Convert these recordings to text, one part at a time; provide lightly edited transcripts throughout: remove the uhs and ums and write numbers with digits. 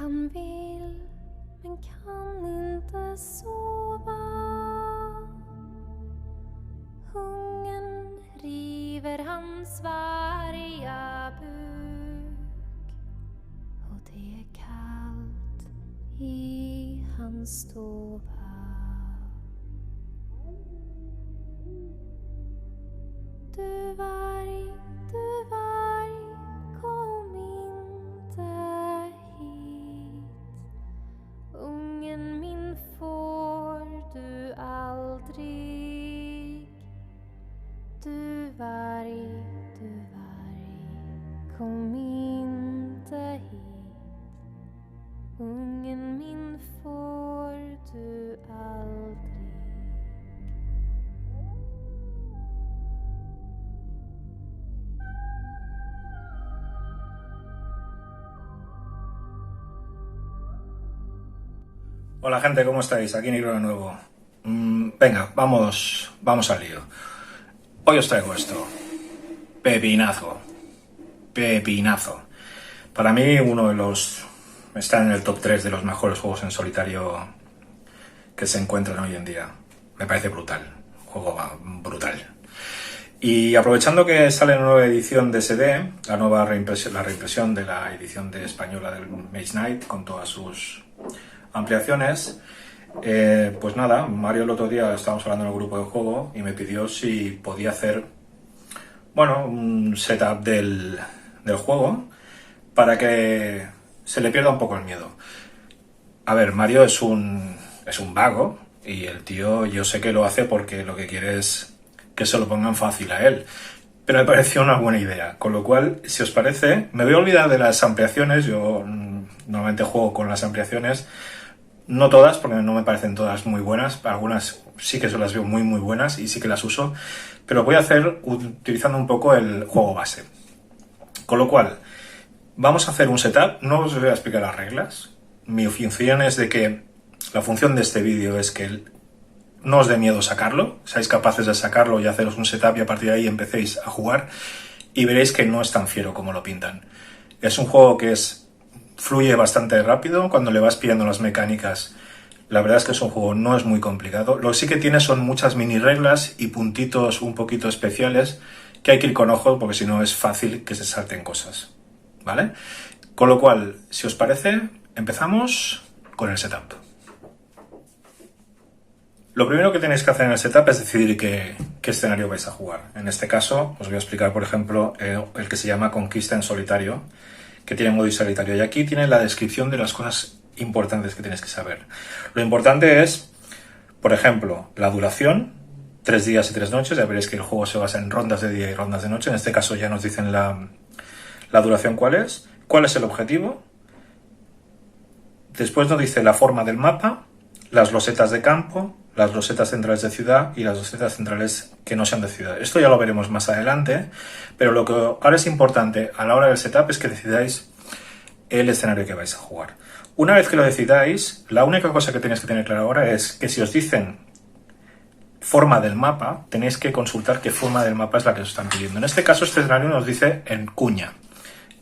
Han vill men kan inte sova. Hungern river hans varga buk. Och det är kallt i hans stova. Du varg, kom inte hit. Ungen min får du aldrig. Du varg, kom inte hit. Ungen min får du aldrig. Hola gente, ¿cómo estáis? Aquí Negro de nuevo. Venga, vamos al lío. Hoy os traigo esto. Pepinazo. Para mí está en el top 3 de los mejores juegos en solitario que se encuentran hoy en día. Me parece brutal. Juego brutal. Y aprovechando que sale la nueva edición de SD, la reimpresión de la edición española del Mage Knight con todas sus ampliaciones, pues nada, Mario el otro día estábamos hablando en el grupo de juego y me pidió si podía hacer, bueno, un setup del juego para que se le pierda un poco el miedo. A ver, Mario es un vago y el tío yo sé que lo hace porque lo que quiere es que se lo pongan fácil a él. Pero me pareció una buena idea, con lo cual, si os parece, me voy a olvidar de las ampliaciones. Yo normalmente juego con las ampliaciones, no todas, porque no me parecen todas muy buenas, algunas sí que se las veo muy buenas y sí que las uso, pero voy a hacer utilizando un poco el juego base. Con lo cual, vamos a hacer un setup, no os voy a explicar las reglas. Mi función es la función de este vídeo es que no os dé miedo sacarlo, seáis capaces de sacarlo y haceros un setup y a partir de ahí empecéis a jugar y veréis que no es tan fiero como lo pintan. Es un juego que fluye bastante rápido cuando le vas pillando las mecánicas. La verdad es que es un juego, no es muy complicado. Lo que sí que tiene son muchas mini reglas y puntitos un poquito especiales que hay que ir con ojo porque si no es fácil que se salten cosas, ¿vale? Con lo cual, si os parece, empezamos con el setup. Lo primero que tenéis que hacer en el setup es decidir qué escenario vais a jugar. En este caso, os voy a explicar, por ejemplo, el que se llama Conquista en solitario, que tiene modo solitario. Y aquí tiene la descripción de las cosas importantes que tenéis que saber. Lo importante es, por ejemplo, la duración, 3 días y 3 noches. Ya veréis que el juego se basa en rondas de día y rondas de noche. En este caso ya nos dicen la duración cuál es el objetivo. Después nos dice la forma del mapa, las losetas de campo, las losetas centrales de ciudad y las losetas centrales que no sean de ciudad. Esto ya lo veremos más adelante, pero lo que ahora es importante a la hora del setup es que decidáis el escenario que vais a jugar. Una vez que lo decidáis, la única cosa que tenéis que tener clara ahora es que si os dicen forma del mapa, tenéis que consultar qué forma del mapa es la que os están pidiendo. En este caso, este escenario nos dice en cuña.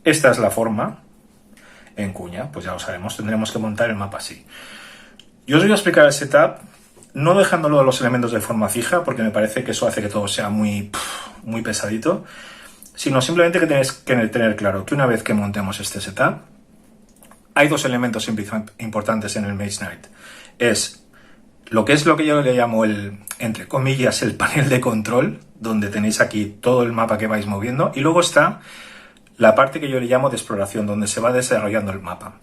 Esta es la forma en cuña, pues ya lo sabemos, tendremos que montar el mapa así. Yo os voy a explicar el setup no dejándolo a los elementos de forma fija, porque me parece que eso hace que todo sea muy pesadito, sino simplemente que tenéis que tener claro que una vez que montemos este setup, hay 2 elementos importantes en el Mage Knight. Es lo que yo le llamo entre comillas, el panel de control, donde tenéis aquí todo el mapa que vais moviendo, y luego está la parte que yo le llamo de exploración, donde se va desarrollando el mapa.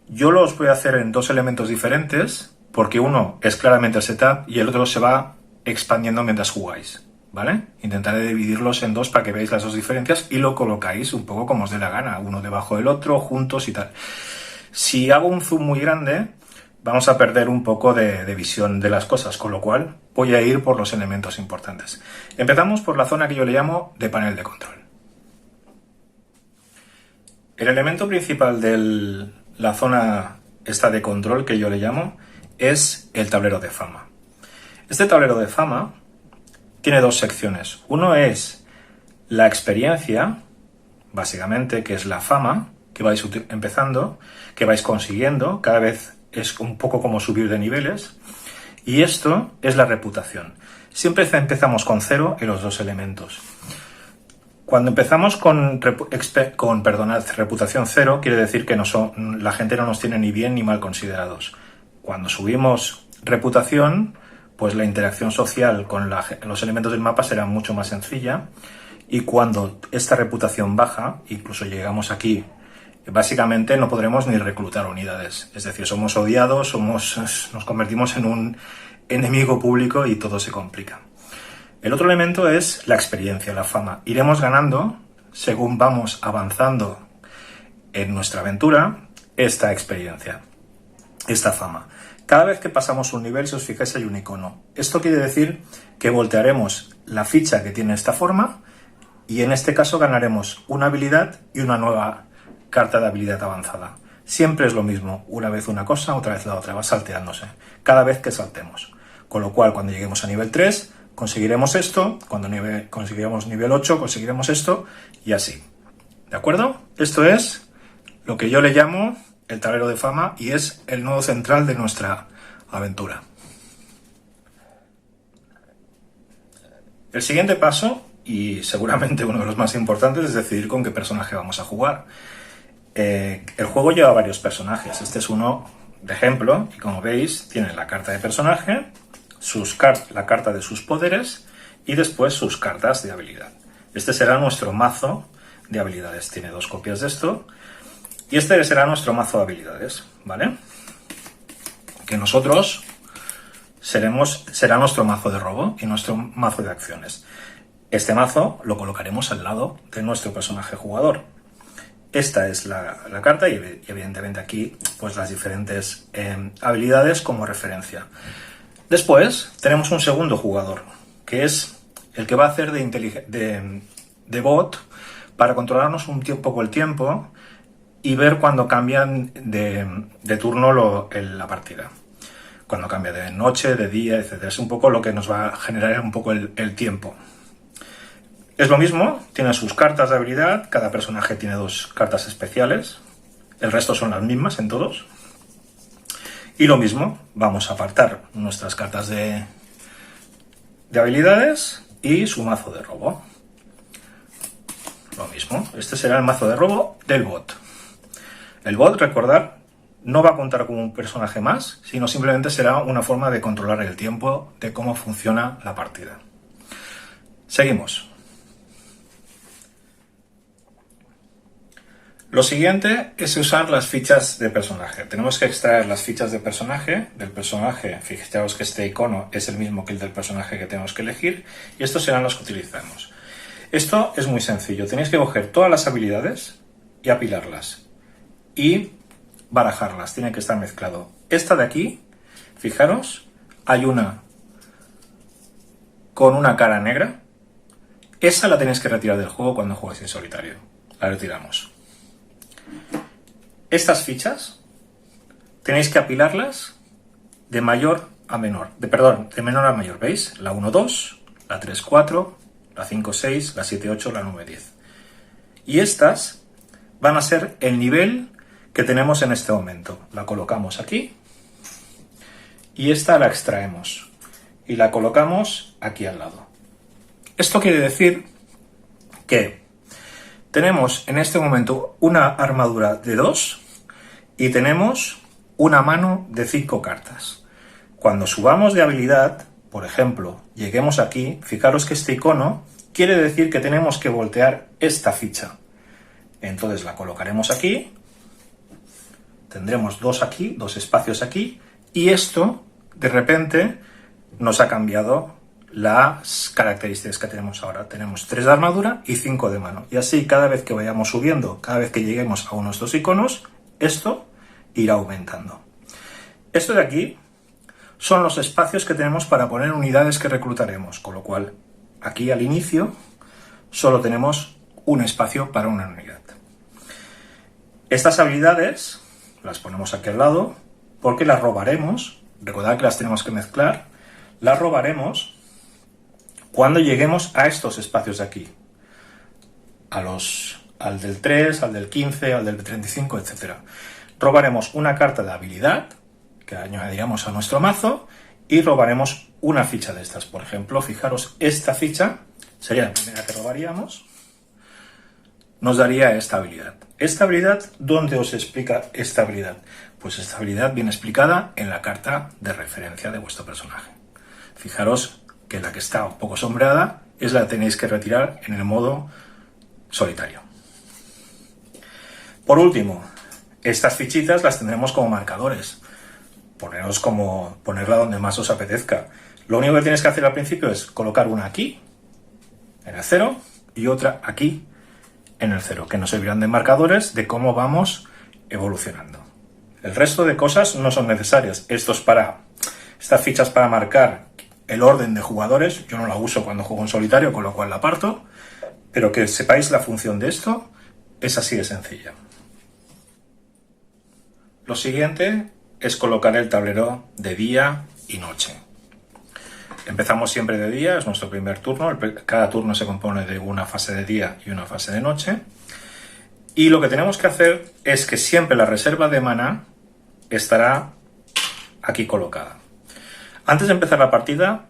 Yo los voy a hacer en 2 elementos diferentes, porque uno es claramente el setup y el otro se va expandiendo mientras jugáis, ¿vale? Intentaré dividirlos en 2 para que veáis las 2 diferencias y lo colocáis un poco como os dé la gana, uno debajo del otro, juntos y tal. Si hago un zoom muy grande, vamos a perder un poco de visión de las cosas, con lo cual voy a ir por los elementos importantes. Empezamos por la zona que yo le llamo de panel de control. El elemento principal de la zona esta de control que yo le llamo es el tablero de fama. Este tablero de fama tiene 2 secciones. Uno es la experiencia, básicamente, que es la fama, que vais empezando, que vais consiguiendo, cada vez es un poco como subir de niveles, y esto es la reputación. Siempre empezamos con 0 en los dos elementos. Cuando empezamos con reputación 0, quiere decir que la gente no nos tiene ni bien ni mal considerados. Cuando subimos reputación, pues la interacción social con los elementos del mapa será mucho más sencilla, y cuando esta reputación baja, incluso llegamos aquí, básicamente no podremos ni reclutar unidades. Es decir, somos odiados, nos convertimos en un enemigo público y todo se complica. El otro elemento es la experiencia, la fama. Iremos ganando, según vamos avanzando en nuestra aventura, esta experiencia, esta fama. Cada vez que pasamos un nivel, si os fijáis, hay un icono. Esto quiere decir que voltearemos la ficha que tiene esta forma y en este caso ganaremos una habilidad y una nueva carta de habilidad avanzada. Siempre es lo mismo, una vez una cosa, otra vez la otra, va salteándose, cada vez que saltemos. Con lo cual, cuando lleguemos a nivel 3, conseguiremos esto, cuando conseguiremos nivel 8, conseguiremos esto, y así. ¿De acuerdo? Esto es lo que yo le llamo el tablero de fama y es el nodo central de nuestra aventura. El siguiente paso, y seguramente uno de los más importantes, es decidir con qué personaje vamos a jugar. El juego lleva varios personajes. Este es uno de ejemplo, y como veis, tiene la carta de personaje, la carta de sus poderes y después sus cartas de habilidad. Este será nuestro mazo de habilidades. Tiene 2 copias de esto. Y este será nuestro mazo de habilidades, ¿vale? Que nosotros será nuestro mazo de robo y nuestro mazo de acciones. Este mazo lo colocaremos al lado de nuestro personaje jugador. Esta es la carta y evidentemente aquí pues las diferentes habilidades como referencia. Después tenemos un segundo jugador, que es el que va a hacer de bot para controlarnos poco el tiempo y ver cuando cambian de turno la partida. Cuando cambia de noche, de día, etc. Es un poco lo que nos va a generar un poco el tiempo. Es lo mismo, tiene sus cartas de habilidad, cada personaje tiene 2 cartas especiales, el resto son las mismas en todos. Y lo mismo, vamos a apartar nuestras cartas de habilidades y su mazo de robo. Lo mismo, este será el mazo de robo del bot. El bot, recordad, no va a contar como un personaje más, sino simplemente será una forma de controlar el tiempo de cómo funciona la partida. Seguimos. Lo siguiente es usar las fichas de personaje. Tenemos que extraer las fichas de personaje del personaje. Fijaos que este icono es el mismo que el del personaje que tenemos que elegir y estos serán los que utilizamos. Esto es muy sencillo. Tenéis que coger todas las habilidades y apilarlas y barajarlas. Tiene que estar mezclado. Esta de aquí, fijaros, hay una con una cara negra. Esa la tenéis que retirar del juego cuando juegues en solitario. La retiramos. Estas fichas tenéis que apilarlas de mayor a menor, de menor a mayor, ¿veis? La 1, 2, la 3, 4, la 5, 6, la 7, 8, la 9, 10. Y estas van a ser el nivel que tenemos en este momento. La colocamos aquí y esta la extraemos y la colocamos aquí al lado. Esto quiere decir que tenemos en este momento una armadura de 2 y tenemos una mano de 5 cartas. Cuando subamos de habilidad, por ejemplo, lleguemos aquí, fijaros que este icono quiere decir que tenemos que voltear esta ficha. Entonces la colocaremos aquí, tendremos 2 aquí, 2 espacios aquí, y esto de repente nos ha cambiado las características que tenemos ahora. Tenemos 3 de armadura y 5 de mano. Y así cada vez que vayamos subiendo, cada vez que lleguemos a uno de estos iconos, esto irá aumentando. Esto de aquí son los espacios que tenemos para poner unidades que reclutaremos. Con lo cual, aquí al inicio, solo tenemos un espacio para una unidad. Estas habilidades las ponemos aquí al lado porque las robaremos. Recordad que las tenemos que mezclar. Las robaremos cuando lleguemos a estos espacios de aquí, a los al del 3, al del 15, al del 35, etc. Robaremos una carta de habilidad que añadiríamos a nuestro mazo y robaremos una ficha de estas. Por ejemplo, fijaros, esta ficha sería la primera que robaríamos. Nos daría esta habilidad. ¿Esta habilidad dónde os explica esta habilidad? Pues esta habilidad viene explicada en la carta de referencia de vuestro personaje. Fijaros que la que está un poco sombreada es la que tenéis que retirar en el modo solitario. Por último, estas fichitas las tendremos como marcadores. Ponerla donde más os apetezca. Lo único que tienes que hacer al principio es colocar una aquí, en el 0, y otra aquí, en el 0, que nos servirán de marcadores de cómo vamos evolucionando. El resto de cosas no son necesarias. Estas fichas para marcar el orden de jugadores, yo no la uso cuando juego en solitario, con lo cual la aparto, pero que sepáis la función de esto es así de sencilla. Lo siguiente es colocar el tablero de día y noche. Empezamos siempre de día, es nuestro primer turno. Cada turno se compone de una fase de día y una fase de noche. Y lo que tenemos que hacer es que siempre la reserva de maná estará aquí colocada. Antes de empezar la partida,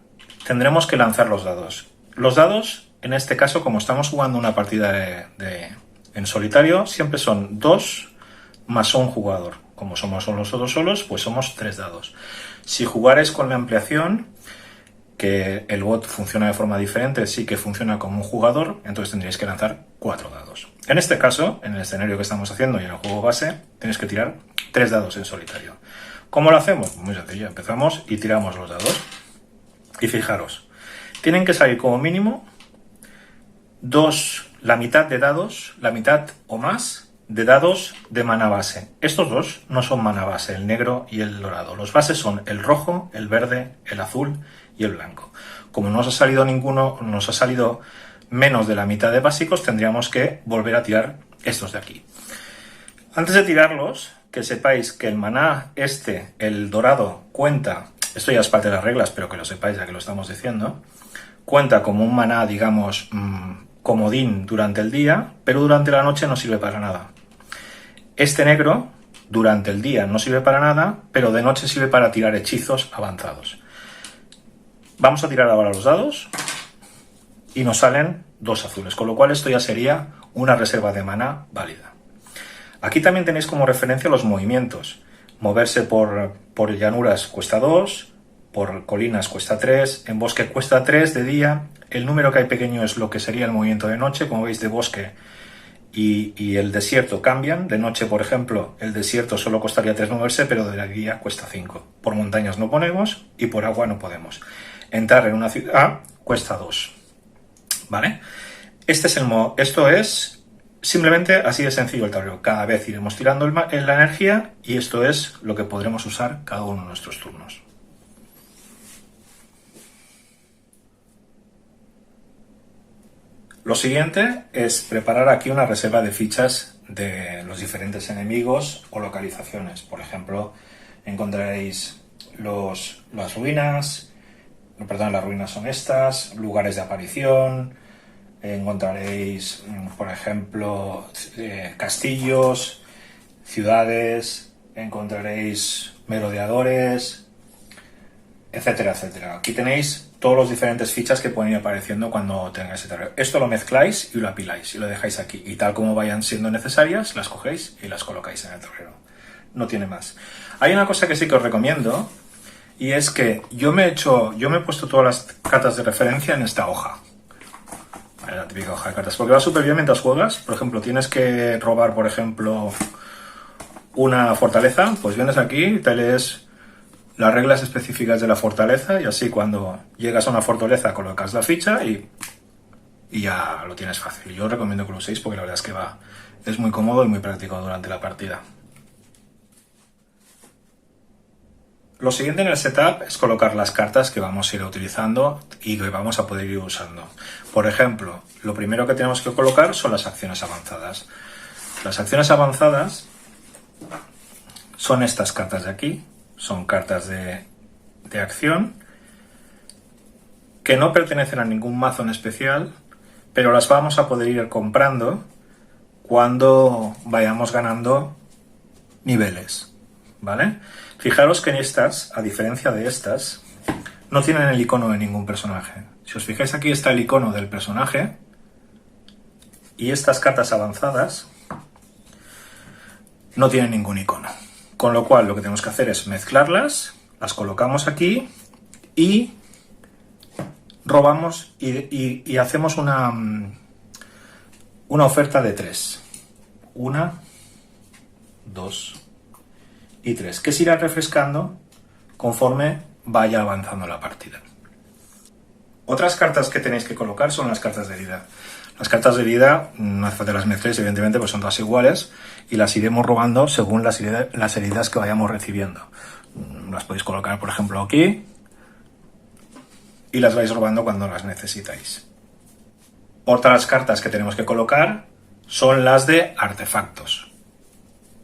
tendremos que lanzar los dados. Los dados, en este caso, como estamos jugando una partida en solitario, siempre son 2 más un jugador. Como somos nosotros solos, pues somos 3 dados. Si jugares con la ampliación, que el bot funciona de forma diferente, sí que funciona como un jugador, entonces tendríais que lanzar 4 dados. En este caso, en el escenario que estamos haciendo y en el juego base, tenéis que tirar 3 dados en solitario. ¿Cómo lo hacemos? Muy sencillo, empezamos y tiramos los dados. Y fijaros, tienen que salir como mínimo la mitad de dados, la mitad o más de dados de mana base. Estos dos no son mana base, el negro y el dorado. Los bases son el rojo, el verde, el azul y el blanco. Como no os ha salido ninguno, nos ha salido menos de la mitad de básicos, tendríamos que volver a tirar estos de aquí. Antes de tirarlos, que sepáis que el maná el dorado, cuenta, esto ya es parte de las reglas, pero que lo sepáis ya que lo estamos diciendo, cuenta como un maná, digamos, comodín durante el día, pero durante la noche no sirve para nada. Este negro, durante el día no sirve para nada, pero de noche sirve para tirar hechizos avanzados. Vamos a tirar ahora los dados y nos salen 2 azules, con lo cual esto ya sería una reserva de maná válida. Aquí también tenéis como referencia los movimientos. Moverse por llanuras cuesta 2, por colinas cuesta 3, en bosque cuesta 3 de día. El número que hay pequeño es lo que sería el movimiento de noche. Como veis, de bosque y el desierto cambian. De noche, por ejemplo, el desierto solo costaría 3 moverse, pero de día cuesta 5. Por montañas no ponemos y por agua no podemos. Entrar en una ciudad cuesta 2. ¿Vale? Esto es simplemente así de sencillo el tablero. Cada vez iremos tirando la energía y esto es lo que podremos usar cada uno de nuestros turnos. Lo siguiente es preparar aquí una reserva de fichas de los diferentes enemigos o localizaciones. Por ejemplo, encontraréis las ruinas, las ruinas son estas, lugares de aparición, encontraréis, por ejemplo, castillos, ciudades, encontraréis merodeadores, etcétera, etcétera. Aquí tenéis todos los diferentes fichas que pueden ir apareciendo cuando tengáis el tablero. Esto lo mezcláis y lo apiláis y lo dejáis aquí. Y tal como vayan siendo necesarias, las cogéis y las colocáis en el tablero. No tiene más. Hay una cosa que sí que os recomiendo y es que yo me he puesto todas las cartas de referencia en esta hoja. La típica hoja de cartas. Porque va súper bien mientras juegas. Por ejemplo, tienes que robar, por ejemplo, una fortaleza. Pues vienes aquí y te lees las reglas específicas de la fortaleza y así cuando llegas a una fortaleza colocas la ficha y ya lo tienes fácil. Yo os recomiendo que lo uséis porque la verdad es que es muy cómodo y muy práctico durante la partida. Lo siguiente en el setup es colocar las cartas que vamos a ir utilizando y que vamos a poder ir usando. Por ejemplo, lo primero que tenemos que colocar son las acciones avanzadas. Las acciones avanzadas son estas cartas de aquí. Son cartas de acción que no pertenecen a ningún mazo en especial, pero las vamos a poder ir comprando cuando vayamos ganando niveles, ¿vale? Fijaros que en estas, a diferencia de estas, no tienen el icono de ningún personaje. Si os fijáis, aquí está el icono del personaje y estas cartas avanzadas no tienen ningún icono. Con lo cual lo que tenemos que hacer es mezclarlas, las colocamos aquí y robamos y hacemos una oferta de 3. 1, 2 y 3, que se irá refrescando conforme vaya avanzando la partida. Otras cartas que tenéis que colocar son las cartas de herida. Las cartas de herida, no hace falta las mezcléis, evidentemente, pues son todas iguales y las iremos robando según las heridas que vayamos recibiendo. Las podéis colocar, por ejemplo, aquí y las vais robando cuando las necesitáis. Otras cartas que tenemos que colocar son las de artefactos.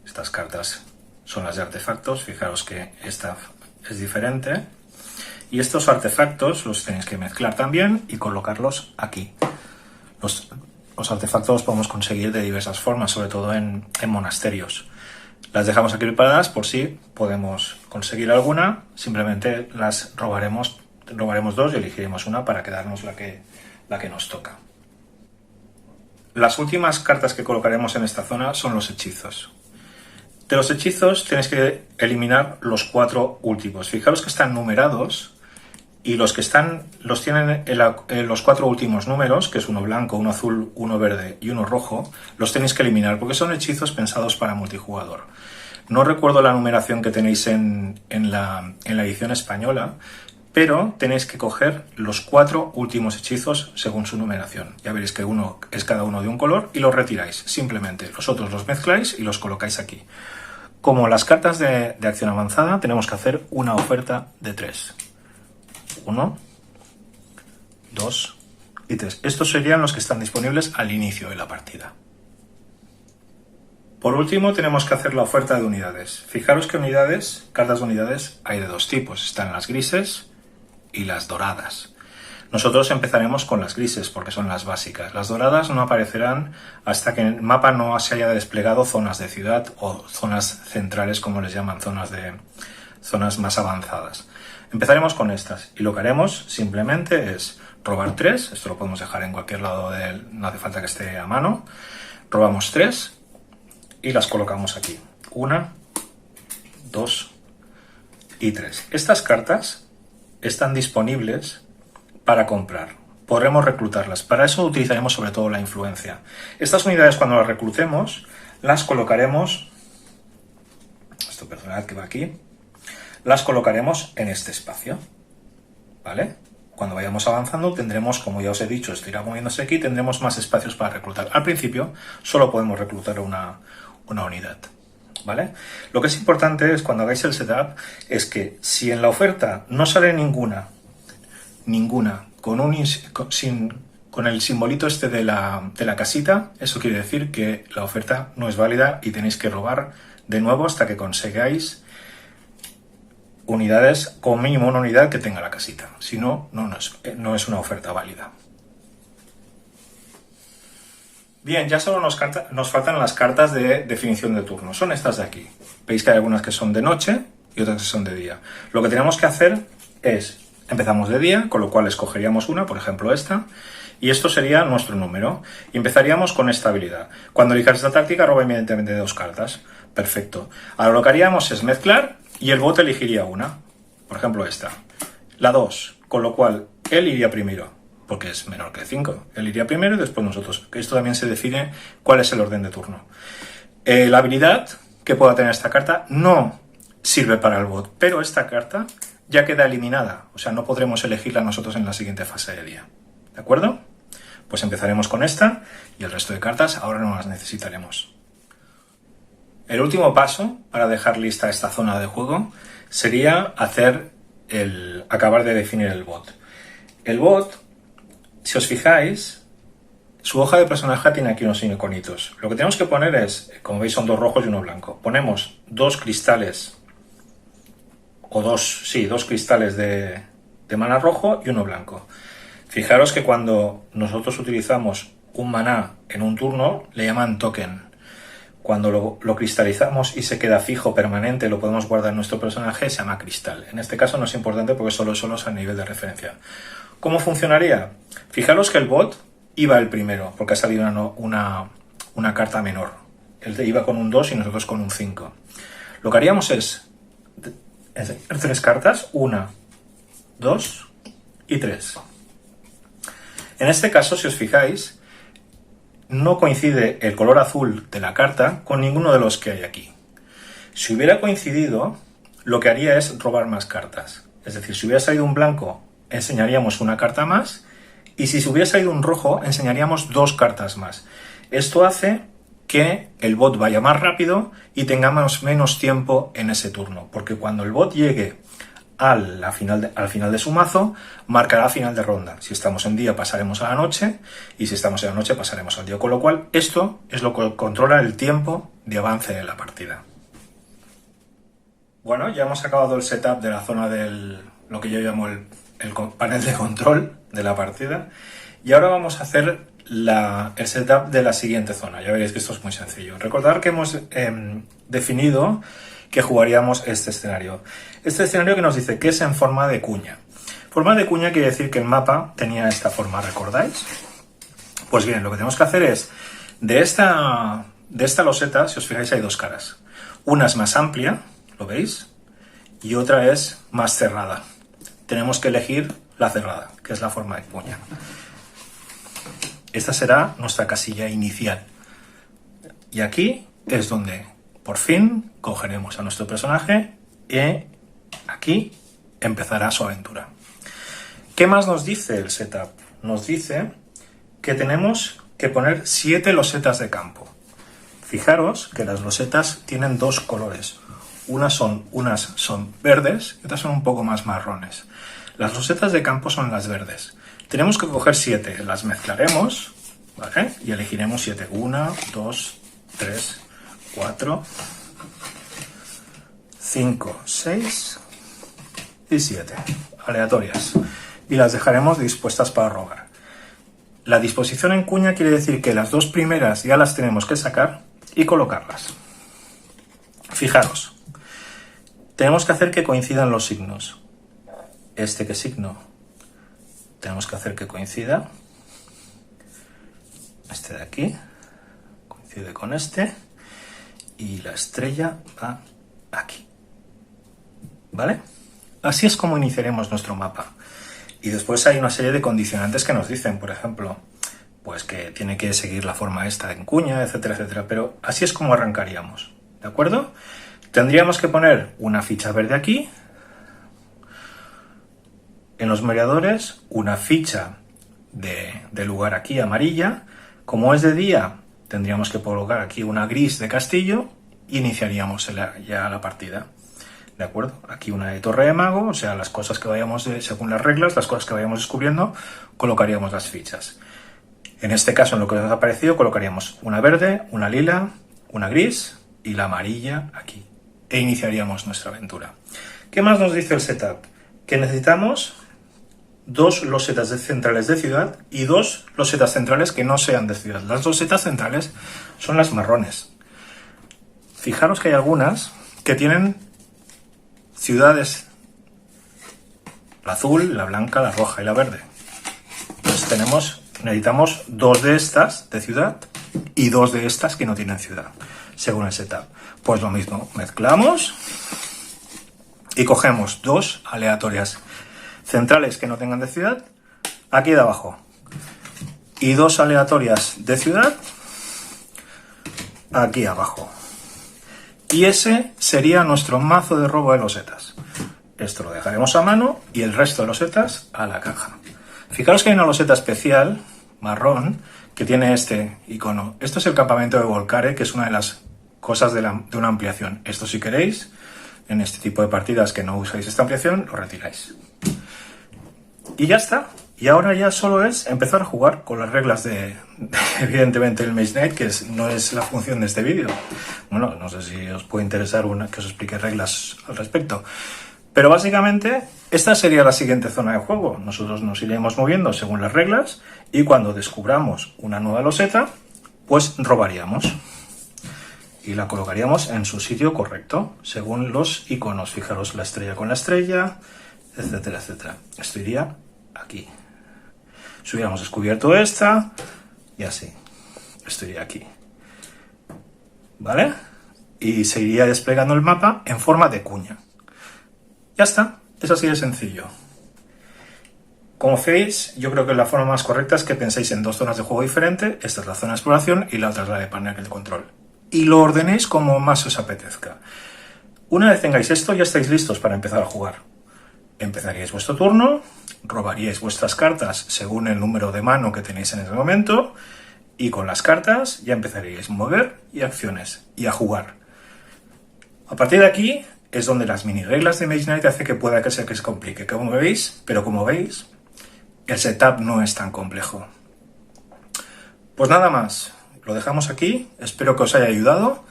Estas cartas son las de artefactos, fijaros que esta es diferente. Y estos artefactos los tenéis que mezclar también y colocarlos aquí. Los artefactos los podemos conseguir de diversas formas, sobre todo en monasterios. Las dejamos aquí preparadas por si podemos conseguir alguna, simplemente las robaremos 2 y elegiremos una para quedarnos la que nos toca. Las últimas cartas que colocaremos en esta zona son los hechizos. De los hechizos tenéis que eliminar los 4 últimos. Fijaros que están numerados y los tienen los 4 últimos números, que es uno blanco, uno azul, uno verde y uno rojo, los tenéis que eliminar porque son hechizos pensados para multijugador. No recuerdo la numeración que tenéis en la edición española, pero tenéis que coger los 4 últimos hechizos según su numeración. Ya veréis que uno es cada uno de un color y los retiráis. Simplemente los otros los mezcláis y los colocáis aquí. Como las cartas de acción avanzada, tenemos que hacer una oferta de 3. 1, 2 y 3. Estos serían los que están disponibles al inicio de la partida. Por último, tenemos que hacer la oferta de unidades. Fijaros que cartas de unidades, hay de 2 tipos. Están las grises y las doradas. Nosotros empezaremos con las grises porque son las básicas. Las doradas no aparecerán hasta que en el mapa no se haya desplegado zonas de ciudad o zonas centrales, como les llaman, zonas más avanzadas. Empezaremos con estas y lo que haremos simplemente es robar 3. Esto lo podemos dejar en cualquier lado no hace falta que esté a mano. Robamos 3 y las colocamos aquí. 1, 2 y 3. Estas cartas están disponibles para comprar. Podremos reclutarlas. Para eso utilizaremos sobre todo la influencia. Estas unidades, cuando las reclutemos, las colocaremos... Esto, perdonad que va aquí. Las colocaremos en este espacio. ¿Vale? Cuando vayamos avanzando tendremos, como ya os he dicho, esto irá moviéndose aquí, tendremos más espacios para reclutar. Al principio solo podemos reclutar una unidad. ¿Vale? Lo que es importante es cuando hagáis el setup es que si en la oferta no sale ninguna con el simbolito este de la casita, eso quiere decir que la oferta no es válida y tenéis que robar de nuevo hasta que consigáis unidades, como mínimo una unidad que tenga la casita. Si no, no es una oferta válida. Bien, ya solo nos faltan las cartas de definición de turno. Son estas de aquí. Veis que hay algunas que son de noche y otras que son de día. Lo que tenemos que hacer es, empezamos de día, con lo cual escogeríamos una, por ejemplo esta, y esto sería nuestro número. Y empezaríamos con esta habilidad. Cuando elijas esta táctica, roba inmediatamente 2 cartas. Perfecto. Ahora lo que haríamos es mezclar y el bot elegiría una. Por ejemplo esta. La 2, con lo cual él iría primero, porque es menor que 5. Él iría primero y después nosotros. Esto también se define cuál es el orden de turno. La habilidad que pueda tener esta carta no sirve para el bot, pero esta carta ya queda eliminada. O sea, no podremos elegirla nosotros en la siguiente fase de día. ¿De acuerdo? Pues empezaremos con esta y el resto de cartas ahora no las necesitaremos. El último paso para dejar lista esta zona de juego sería acabar de definir el bot. El bot, si os fijáis, su hoja de personaje tiene aquí unos iconitos. Lo que tenemos que poner es, como veis son 2 rojos y 1 blanco. Ponemos 2 cristales, o 2 cristales de mana rojo y 1 blanco. Fijaros que cuando nosotros utilizamos un maná en un turno le llaman token. Cuando lo cristalizamos y se queda fijo, permanente, lo podemos guardar en nuestro personaje, se llama cristal. En este caso no es importante porque solo es a nivel de referencia. ¿Cómo funcionaría? Fijaros que el bot iba el primero, porque ha salido una carta menor. Él iba con un 2 y nosotros con un 5. Lo que haríamos es 3 cartas, 1, 2 y 3. En este caso, si os fijáis, no coincide el color azul de la carta con ninguno de los que hay aquí. Si hubiera coincidido, lo que haría es robar más cartas. Es decir, si hubiera salido un blanco, enseñaríamos una carta más, y si hubiera salido un rojo, enseñaríamos 2 cartas más. Esto hace que el bot vaya más rápido y tengamos menos tiempo en ese turno, porque cuando el bot llegue al final de su mazo, marcará final de ronda. Si estamos en día, pasaremos a la noche, y si estamos en la noche, pasaremos al día. Con lo cual, esto es lo que controla el tiempo de avance de la partida. Bueno, ya hemos acabado el setup de la zona lo que yo llamo el panel de control de la partida, y ahora vamos a hacer el setup de la siguiente zona. Ya veréis que esto es muy sencillo. Recordad que hemos definido que jugaríamos este escenario. Este escenario que nos dice que es en forma de cuña. Forma de cuña quiere decir que el mapa tenía esta forma, ¿recordáis? Pues bien, lo que tenemos que hacer es, de esta loseta, si os fijáis, hay 2 caras. Una es más amplia, ¿lo veis? Y otra es más cerrada. Tenemos que elegir la cerrada, que es la forma de cuña. Esta será nuestra casilla inicial. Y aquí es donde, por fin, cogeremos a nuestro personaje y aquí empezará su aventura. ¿Qué más nos dice el setup? Nos dice que tenemos que poner 7 losetas de campo. Fijaros que las losetas tienen 2 colores. Unas son verdes y otras son un poco más marrones. Las losetas de campo son las verdes. Tenemos que coger 7, las mezclaremos, ¿vale? Y elegiremos 7. 1, 2, 3, 4, 5, 6 y 7. Aleatorias. Y las dejaremos dispuestas para robar. La disposición en cuña quiere decir que las 2 primeras ya las tenemos que sacar y colocarlas. Fijaros. Tenemos que hacer que coincidan los signos. ¿Qué signo? Tenemos que hacer que coincida. Este de aquí coincide con este. Y la estrella va aquí. ¿Vale? Así es como iniciaremos nuestro mapa. Y después hay una serie de condicionantes que nos dicen, por ejemplo, pues que tiene que seguir la forma esta en cuña, etcétera, etcétera. Pero así es como arrancaríamos. ¿De acuerdo? Tendríamos que poner una ficha verde aquí. En los mediadores, una ficha de lugar aquí amarilla. Como es de día, tendríamos que colocar aquí una gris de castillo y iniciaríamos ya la partida. ¿De acuerdo? Aquí una de torre de mago, o sea, las cosas que vayamos, según las reglas, las cosas que vayamos descubriendo, colocaríamos las fichas. En este caso, en lo que nos ha aparecido, colocaríamos una verde, una lila, una gris y la amarilla aquí. E iniciaríamos nuestra aventura. ¿Qué más nos dice el setup? Que necesitamos 2 losetas centrales de ciudad y 2 losetas centrales que no sean de ciudad. Las losetas centrales son las marrones. Fijaros que hay algunas que tienen ciudades, la azul, la blanca, la roja y la verde. Pues necesitamos 2 de estas de ciudad y 2 de estas que no tienen ciudad, según el setup. Pues lo mismo, mezclamos y cogemos 2 aleatorias centrales que no tengan de ciudad, aquí de abajo, y 2 aleatorias de ciudad, aquí abajo. Y ese sería nuestro mazo de robo de losetas. Esto lo dejaremos a mano y el resto de losetas a la caja. Fijaros que hay una loseta especial, marrón, que tiene este icono. Esto es el campamento de Volcare, que es una de las cosas de una ampliación. Esto, si queréis, en este tipo de partidas que no usáis esta ampliación, lo retiráis. Y ya está. Y ahora ya solo es empezar a jugar con las reglas evidentemente, el Mage Knight, que no es la función de este vídeo. Bueno, no sé si os puede interesar que os explique reglas al respecto. Pero básicamente esta sería la siguiente zona de juego. Nosotros nos iremos moviendo según las reglas y cuando descubramos una nueva loseta, pues robaríamos y la colocaríamos en su sitio correcto, según los iconos. Fijaros, la estrella con la estrella, etcétera, etcétera. Esto iría aquí. Si hubiéramos descubierto esta, y así. Esto iría aquí. ¿Vale? Y se iría desplegando el mapa en forma de cuña. Ya está, es así de sencillo. Como veis, yo creo que la forma más correcta es que penséis en dos zonas de juego diferentes. Esta es la zona de exploración y la otra es la de panel de control. Y lo ordenéis como más os apetezca. Una vez tengáis esto, ya estáis listos para empezar a jugar. Empezaríais vuestro turno, robaríais vuestras cartas según el número de mano que tenéis en ese momento, y con las cartas ya empezaríais a mover y acciones, y a jugar. A partir de aquí es donde las mini reglas de Mage Knight hace que pueda que se complique, como veis, pero como veis, el setup no es tan complejo. Pues nada más, lo dejamos aquí, espero que os haya ayudado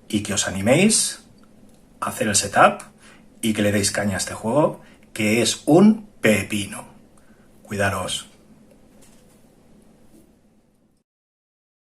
y que os animéis a hacer el setup y que le deis caña a este juego, que es un pepino. Cuidaros.